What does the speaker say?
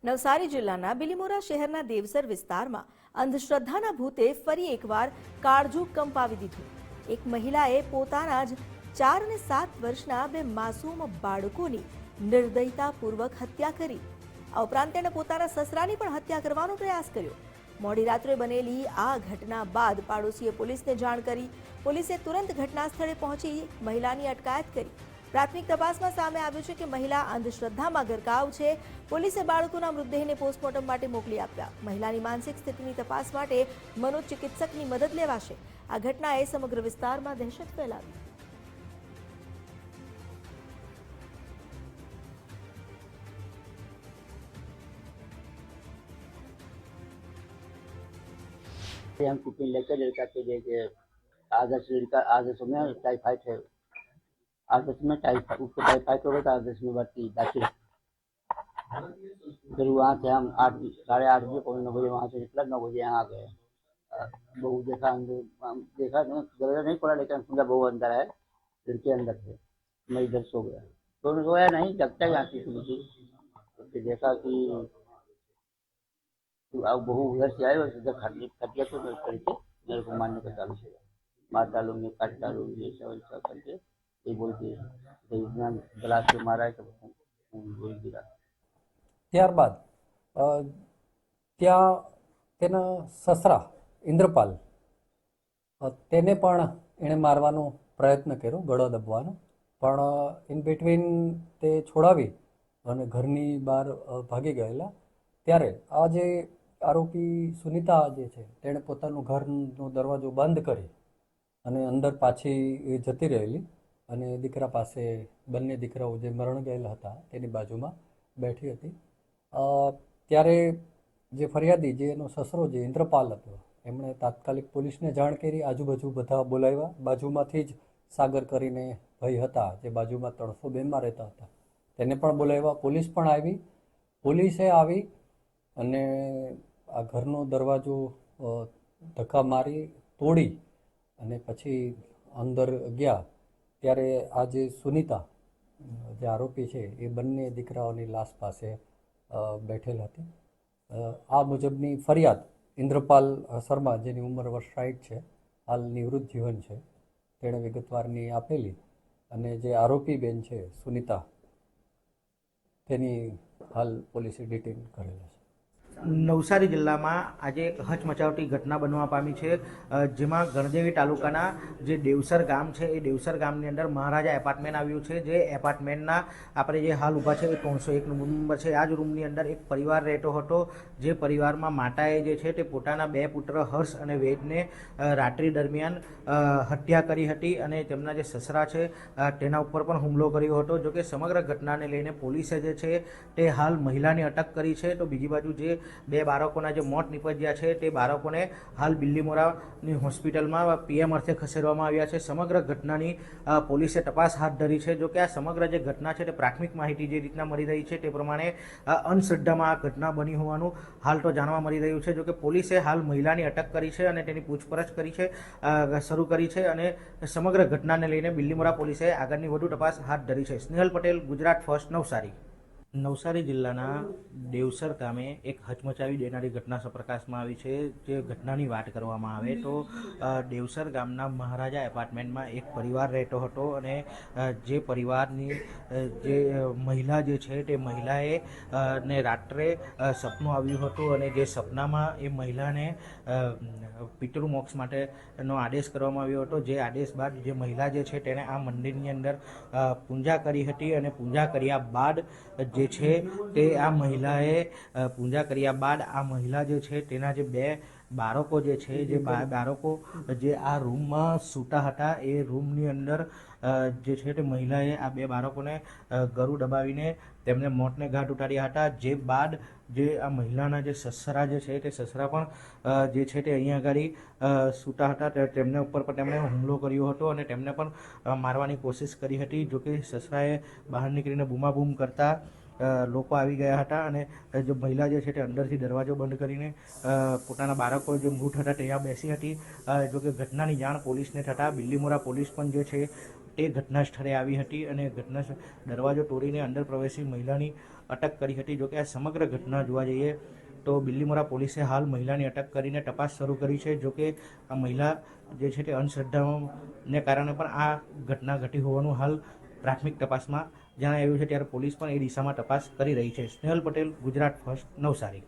નવસારી જિલ્લાના બિલીમોરા શહેરના દેવસર વિસ્તારમાં અંધશ્રદ્ધાના ભૂતે ફરી એકવાર કાળજું કંપાવી દીધું. એક મહિલાએ પોતાના જ 4 અને 7 વર્ષના બે માસૂમ બાળકોની નિર્દયતાપૂર્વક હત્યા કરી. આ ઉપરાંત તેણે પોતાના સસરાની પણ હત્યા કરવાનો પ્રયાસ કર્યો. મોડી રાત્રે બનેલી આ ઘટના બાદ પાડોશીએ પોલીસને જાણ કરી. પોલીસે તુરંત ઘટના સ્થળે પહોંચી મહિલાની અટકાયત કરી. પ્રાથમિક તપાસમાં સામે આવ્યું છે કે મહિલા અંધશ્રદ્ધામાં ગરકાવ છે. પોલીસે બાળકોના મૃતદેહને પોસ્ટમોર્ટમ માટે મોકલી આપ્યા. મહિલાની માનસિક સ્થિતિની તપાસ માટે મનોચિકિત્સકની મદદ લેવાશે. આ ઘટનાએ સમગ્ર વિસ્તારમાં દહેશત ફેલાવી. हम टिफिन लेकर लड़का के दे के आदर्श में टाइफाइड है। आदर्श में टाइफाइड उसको टाइफाइड हो गया था। आदर्श में भर्ती दाखिल। फिर वहाँ से हम 8:30 बजे 9 बजे वहाँ से निकला। 9 बजे यहाँ आ गए। बहू देखा देखा जरूर नहीं पड़ा, लेकिन समझा बहू अंदर है, लड़के अंदर थे। मैं इधर सो गया तो सोया नहीं, जगता यहाँ की थी। फिर देखा कि अब बहू उधर से आए और इधर खटिया तो करके मेरे को मारने का चालू किया। मार डालूंगी, काट डालूंगी, ऐसा करके ये बोलती है। तो इतना गलास से मारा है तो बोल गिरा। ત્યારબાદ ત્યાં તેના સસરા ઇન્દ્રપાલ તેને પણ એણે મારવાનો પ્રયત્ન કર્યો, ગળો દબવાનો, પણ ઇન બિટવીન તે છોડાવી અને ઘરની બહાર ભાગી ગયેલા. ત્યારે આ જે આરોપી સુનિતા જે છે તેણે પોતાનું ઘરનો દરવાજો બંધ કરી અને અંદર પાછી જતી રહેલી અને દીકરા પાસે બંને દીકરાઓ જે મરણ ગયેલા હતા તેની બાજુમાં બેઠી હતી. ત્યારે જે ફરિયાદી જે એનો સસરો જે ઇન્દ્રપાલ હતો એમણે તાત્કાલિક પોલીસને જાણ કરી. આજુબાજુ બધા બોલાવ્યા. બાજુમાંથી જ સાગર કરીને ભાઈ હતા જે બાજુમાં 302માં રહેતા હતા તેને પણ બોલાવ્યા. પોલીસ પણ આવી. પોલીસે આવી અને આ ઘરનો દરવાજો ધક્કા મારી તોડી અને પછી અંદર ગયા. ત્યારે આ જે સુનિતા જે આરોપી છે એ બંને દીકરાઓની લાશ પાસે બેઠેલ હતી. આ મુજબની ફરિયાદ ઇન્દ્રપાલ શર્મા, જેની ઉંમર વર્ષ 60 છે, હાલ નિવૃત્ત જીવન છે, તેણે વિગતવારની આપેલી. અને જે આરોપી બેન છે સુનિતા, તેની હાલ પોલીસે ડિટેન કરેલા છે. નવસારી જિલ્લામાં આજે એક હચમચાવતી ઘટના બનવા પામી છે, જેમાં ગણદેવી તાલુકાના જે દેવસર ગામ છે એ દેવસર ગામની અંદર મહારાજા એપાર્ટમેન્ટ આવ્યું છે. જે એપાર્ટમેન્ટના આપણે જે હાલ ઊભા છે એ 301 નંબર છે. આ જ રૂમની અંદર એક પરિવાર રહેતો હતો. જે પરિવારમાં માતાએ જે છે તે પોતાના 2 પુત્ર હર્ષ અને વેદને રાત્રિ દરમિયાન હત્યા કરી હતી અને તેમના જે સસરા છે તેના ઉપર પણ હુમલો કર્યો હતો. જોકે સમગ્ર ઘટનાને લઈને પોલીસે જે છે તે હાલ મહિલાની અટક કરી છે. તો બીજી બાજુ જે 2 બાળકોના જે મોત નીપજ્યા છે તે બાળકોને હાલ બિલ્લીમોરાની હોસ્પિટલમાં પીએમ અર્થે ખસેડવામાં આવ્યા છે. સમગ્ર ઘટનાની પોલીસે તપાસ હાથ ધરી છે. જો કે આ સમગ્ર જે ઘટના છે તે પ્રાથમિક માહિતી જે રીતના મળી રહી છે તે પ્રમાણે અંધશ્રદ્ધામાં આ ઘટના બની હોવાનું હાલ તો જાણવા મળી રહ્યું છે. જો કે પોલીસે હાલ મહિલાની અટક કરી છે અને તેની પૂછપરછ કરી છે, શરૂ કરી છે અને સમગ્ર ઘટનાને લઈને બિલ્લીમોરા પોલીસે આગળની વધુ તપાસ હાથ ધરી છે. સ્નેહલ પટેલ, ગુજરાત ફર્સ્ટ, નવસારી. નવસારી જિલ્લાના દેવસર ગામે એક હચમચાવી દેનારી ઘટના પ્રકાશમાં આવી છે. જે ઘટનાની વાત કરવામાં આવે તો દેવસર ગામના મહારાજા એપાર્ટમેન્ટમાં એક પરિવાર રહેતો હતો અને જે પરિવારની જે મહિલા જે છે તે મહિલાએ ને રાત્રે સપનું આવ્યું હતું અને જે સપનામાં એ મહિલાને પિતૃમોક્ષ માટેનો આદેશ કરવામાં આવ્યો હતો. જે આદેશ બાદ જે મહિલા જે છે તેણે આ મંદિરની અંદર પૂજા કરી હતી અને પૂજા કર્યા બાદ જે છે તે આ મહિલાએ પૂજા કર્યા બાદ આ મહિલા જે છે તેના જે 2 બાળકો જે છે, જે બાળકો જે આ રૂમમાં સૂતા હતા એ રૂમની અંદર જે છે તે મહિલાએ આ 2 બાળકોને ગળું દબાવીને તેમને મોતને ઘાટ ઉતાર્યા હતા. જે બાદ જે આ મહિલાના જે સસરા જે છે તે સસરા પણ જે છે તે અહીંયા આગળ સૂતા હતા તેમને ઉપર પણ તેમણે હુમલો કર્યો હતો અને તેમને પણ મારવાની કોશિશ કરી હતી. જોકે સસરાએ બહાર નીકળીને બૂમાબૂમ કરતા લોકો આવી ગયા હતા અને જે મહિલા જે છે તે અંદરથી દરવાજો બંધ કરીને પોતાના બાળકો જે મૃત હતા ત્યાં બેસી હતી. જોકે ઘટનાની જાણ પોલીસને થતાં બિલ્લીમોરા પોલીસ પણ જે છે તે ઘટના સ્થળે આવી હતી અને દરવાજો તોડીને અંદર પ્રવેશી મહિલાની અટક કરી હતી. જોકે આ સમગ્ર ઘટના જોવા જઈએ તો બિલીમોરા પોલીસે હાલ મહિલાની અટક કરીને તપાસ શરૂ કરી છે. જોકે આ મહિલા જે છે તે અંધશ્રદ્ધાને કારણે પણ આ ઘટના ઘટી હોવાનું હાલ પ્રાથમિક તપાસમાં જણાવ્યું છે. ત્યારે પોલીસ પણ એ દિશામાં તપાસ કરી રહી છે. સ્નેહલ પટેલ, ગુજરાત ફર્સ્ટ, નવસારી.